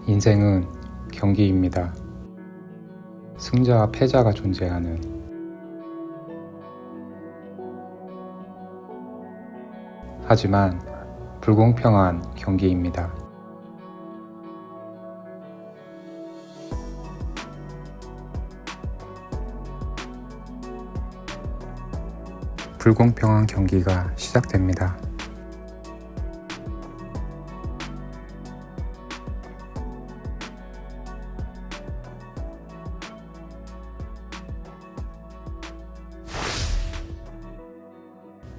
인생은 경기입니다. 승자와 패자가 존재하는. 하지만 불공평한 경기입니다. 불공평한 경기가 시작됩니다.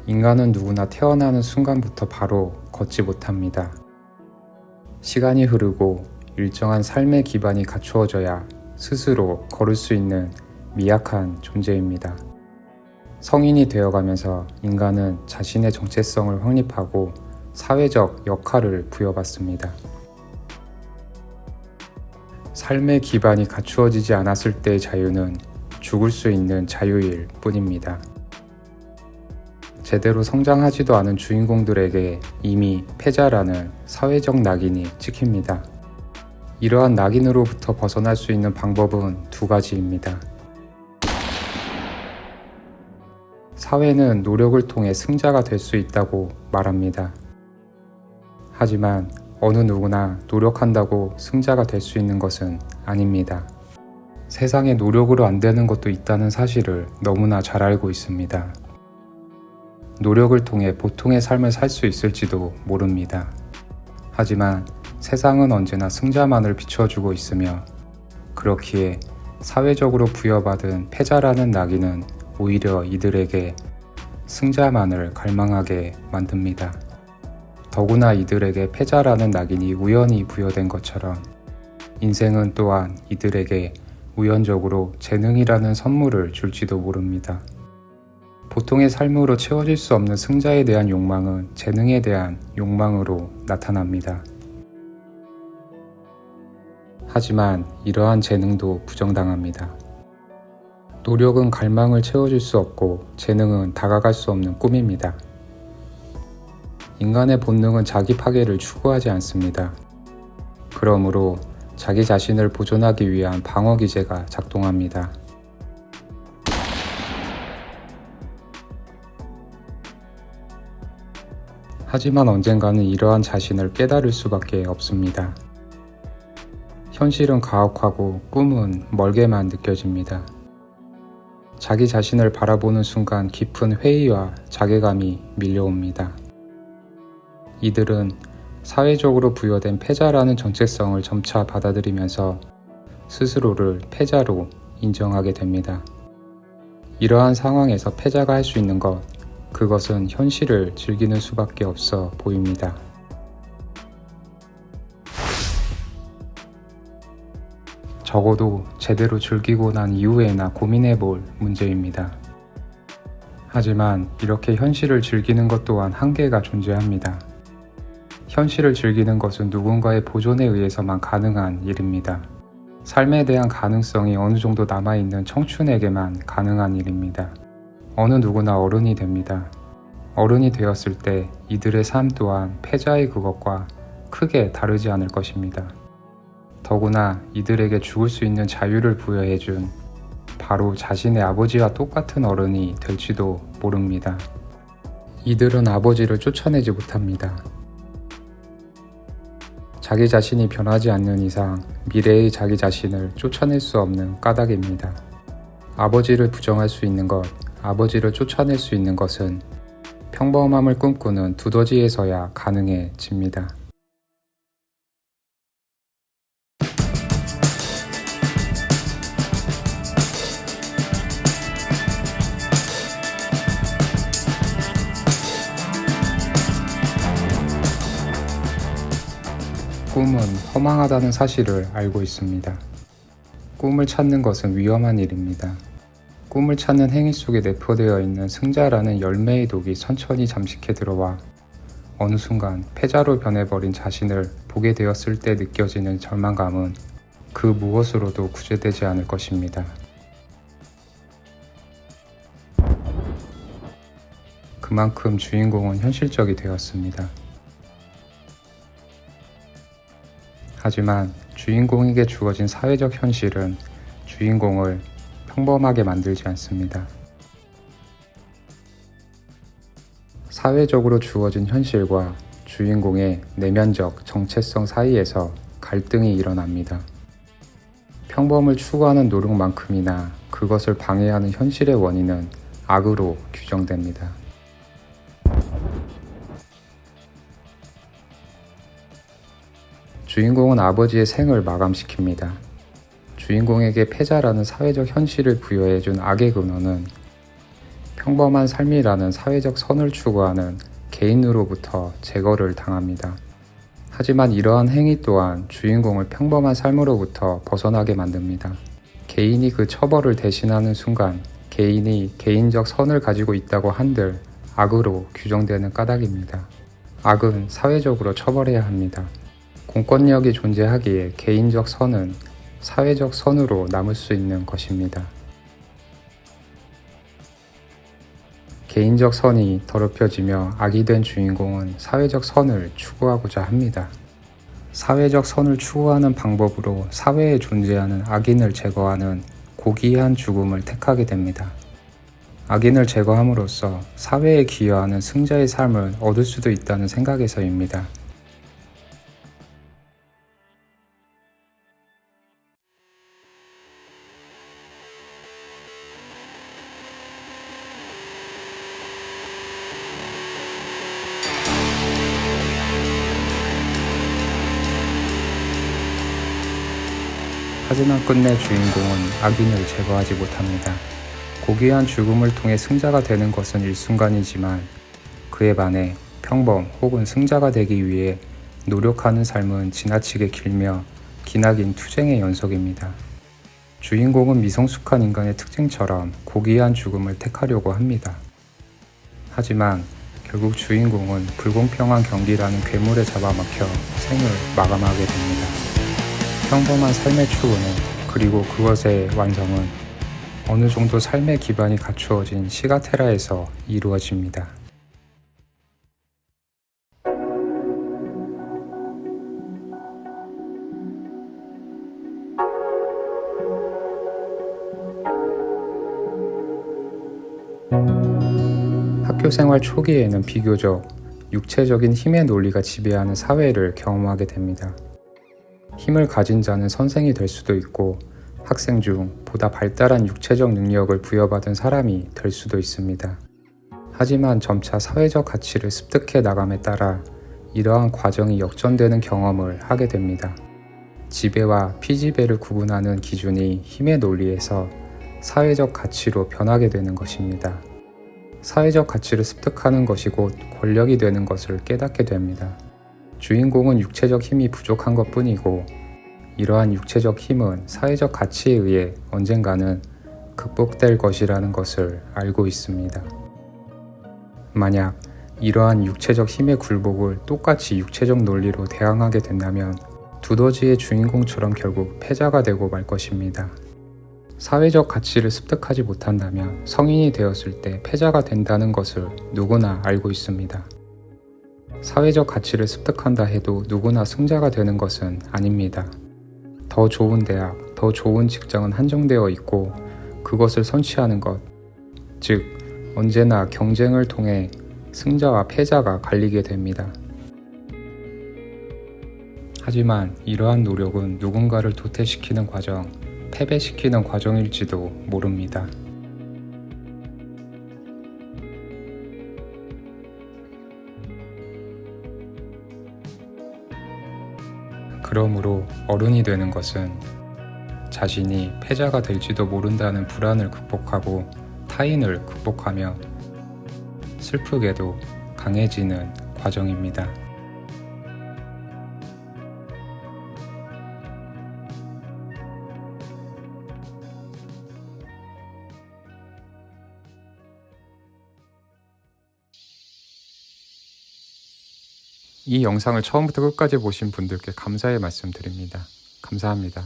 인간은 누구나 태어나는 순간부터 바로 걷지 못합니다. 시간이 흐르고 일정한 삶의 기반이 갖추어져야 스스로 걸을 수 있는 미약한 존재입니다. 성인이 되어가면서 인간은 자신의 정체성을 확립하고 사회적 역할을 부여받습니다. 삶의 기반이 갖추어지지 않았을 때의 자유는 죽을 수 있는 자유일 뿐입니다. 제대로 성장하지도 않은 주인공들에게 이미 패자라는 사회적 낙인이 찍힙니다. 이러한 낙인으로부터 벗어날 수 있는 방법은 두 가지입니다. 사회는 노력을 통해 승자가 될 수 있다고 말합니다. 하지만 어느 누구나 노력한다고 승자가 될 수 있는 것은 아닙니다. 세상에 노력으로 안 되는 것도 있다는 사실을 너무나 잘 알고 있습니다. 노력을 통해 보통의 삶을 살 수 있을지도 모릅니다. 하지만 세상은 언제나 승자만을 비춰주고 있으며 그렇기에 사회적으로 부여받은 패자라는 낙인은 오히려 이들에게 승자만을 갈망하게 만듭니다. 더구나 이들에게 패자라는 낙인이 우연히 부여된 것처럼 인생은 또한 이들에게 우연적으로 재능이라는 선물을 줄지도 모릅니다. 보통의 삶으로 채워질 수 없는 승자에 대한 욕망은 재능에 대한 욕망으로 나타납니다. 하지만 이러한 재능도 부정당합니다. 노력은 갈망을 채워줄 수 없고 재능은 다가갈 수 없는 꿈입니다. 인간의 본능은 자기 파괴를 추구하지 않습니다. 그러므로 자기 자신을 보존하기 위한 방어 기제가 작동합니다. 하지만 언젠가는 이러한 자신을 깨달을 수밖에 없습니다. 현실은 가혹하고 꿈은 멀게만 느껴집니다. 자기 자신을 바라보는 순간 깊은 회의와 자괴감이 밀려옵니다. 이들은 사회적으로 부여된 패자라는 정체성을 점차 받아들이면서 스스로를 패자로 인정하게 됩니다. 이러한 상황에서 패자가 할 수 있는 것, 그것은 현실을 즐기는 수밖에 없어 보입니다. 적어도 제대로 즐기고 난 이후에나 고민해 볼 문제입니다. 하지만 이렇게 현실을 즐기는 것 또한 한계가 존재합니다. 현실을 즐기는 것은 누군가의 보존에 의해서만 가능한 일입니다. 삶에 대한 가능성이 어느 정도 남아있는 청춘에게만 가능한 일입니다. 어느 누구나 어른이 됩니다. 어른이 되었을 때 이들의 삶 또한 패자의 그것과 크게 다르지 않을 것입니다. 더구나 이들에게 죽을 수 있는 자유를 부여해준 바로 자신의 아버지와 똑같은 어른이 될지도 모릅니다. 이들은 아버지를 쫓아내지 못합니다. 자기 자신이 변하지 않는 이상 미래의 자기 자신을 쫓아낼 수 없는 까닭입니다. 아버지를 부정할 수 있는 것, 아버지를 쫓아낼 수 있는 것은 평범함을 꿈꾸는 두더지에서야 가능해집니다. 꿈은 허망하다는 사실을 알고 있습니다. 꿈을 찾는 것은 위험한 일입니다. 꿈을 찾는 행위 속에 내포되어 있는 승자라는 열매의 독이 천천히 잠식해 들어와 어느 순간 패자로 변해버린 자신을 보게 되었을 때 느껴지는 절망감은 그 무엇으로도 구제되지 않을 것입니다. 그만큼 주인공은 현실적이 되었습니다. 하지만 주인공에게 주어진 사회적 현실은 주인공을 평범하게 만들지 않습니다. 사회적으로 주어진 현실과 주인공의 내면적 정체성 사이에서 갈등이 일어납니다. 평범을 추구하는 노력만큼이나 그것을 방해하는 현실의 원인은 악으로 규정됩니다. 주인공은 아버지의 생을 마감시킵니다. 주인공에게 패자라는 사회적 현실을 부여해준 악의 근원은 평범한 삶이라는 사회적 선을 추구하는 개인으로부터 제거를 당합니다. 하지만 이러한 행위 또한 주인공을 평범한 삶으로부터 벗어나게 만듭니다. 개인이 그 처벌을 대신하는 순간 개인이 개인적 선을 가지고 있다고 한들 악으로 규정되는 까닭입니다. 악은 사회적으로 처벌해야 합니다. 공권력이 존재하기에 개인적 선은 사회적 선으로 남을 수 있는 것입니다. 개인적 선이 더럽혀지며 악이 된 주인공은 사회적 선을 추구하고자 합니다. 사회적 선을 추구하는 방법으로 사회에 존재하는 악인을 제거하는 고귀한 죽음을 택하게 됩니다. 악인을 제거함으로써 사회에 기여하는 승자의 삶을 얻을 수도 있다는 생각에서입니다. 하지만 끝내 주인공은 악인을 제거하지 못합니다. 고귀한 죽음을 통해 승자가 되는 것은 일순간이지만 그에 반해 평범 혹은 승자가 되기 위해 노력하는 삶은 지나치게 길며 기나긴 투쟁의 연속입니다. 주인공은 미성숙한 인간의 특징처럼 고귀한 죽음을 택하려고 합니다. 하지만 결국 주인공은 불공평한 경기라는 괴물에 잡아먹혀 생을 마감하게 됩니다. 평범한 삶의 추구는 그리고 그것의 완성은 어느 정도 삶의 기반이 갖추어진 시가테라에서 이루어집니다. 학교 생활 초기에는 비교적 육체적인 힘의 논리가 지배하는 사회를 경험하게 됩니다. 힘을 가진 자는 선생이 될 수도 있고 학생 중 보다 발달한 육체적 능력을 부여받은 사람이 될 수도 있습니다. 하지만 점차 사회적 가치를 습득해 나감에 따라 이러한 과정이 역전되는 경험을 하게 됩니다. 지배와 피지배를 구분하는 기준이 힘의 논리에서 사회적 가치로 변하게 되는 것입니다. 사회적 가치를 습득하는 것이 곧 권력이 되는 것을 깨닫게 됩니다. 주인공은 육체적 힘이 부족한 것뿐이고 이러한 육체적 힘은 사회적 가치에 의해 언젠가는 극복될 것이라는 것을 알고 있습니다. 만약 이러한 육체적 힘의 굴복을 똑같이 육체적 논리로 대항하게 된다면 두더지의 주인공처럼 결국 패자가 되고 말 것입니다. 사회적 가치를 습득하지 못한다면 성인이 되었을 때 패자가 된다는 것을 누구나 알고 있습니다. 사회적 가치를 습득한다 해도 누구나 승자가 되는 것은 아닙니다. 더 좋은 대학, 더 좋은 직장은 한정되어 있고 그것을 선취하는 것, 즉 언제나 경쟁을 통해 승자와 패자가 갈리게 됩니다. 하지만 이러한 노력은 누군가를 도태시키는 과정, 패배시키는 과정일지도 모릅니다. 그러므로 어른이 되는 것은 자신이 패자가 될지도 모른다는 불안을 극복하고 타인을 극복하며 슬프게도 강해지는 과정입니다. 이 영상을 처음부터 끝까지 보신 분들께 감사의 말씀 드립니다. 감사합니다.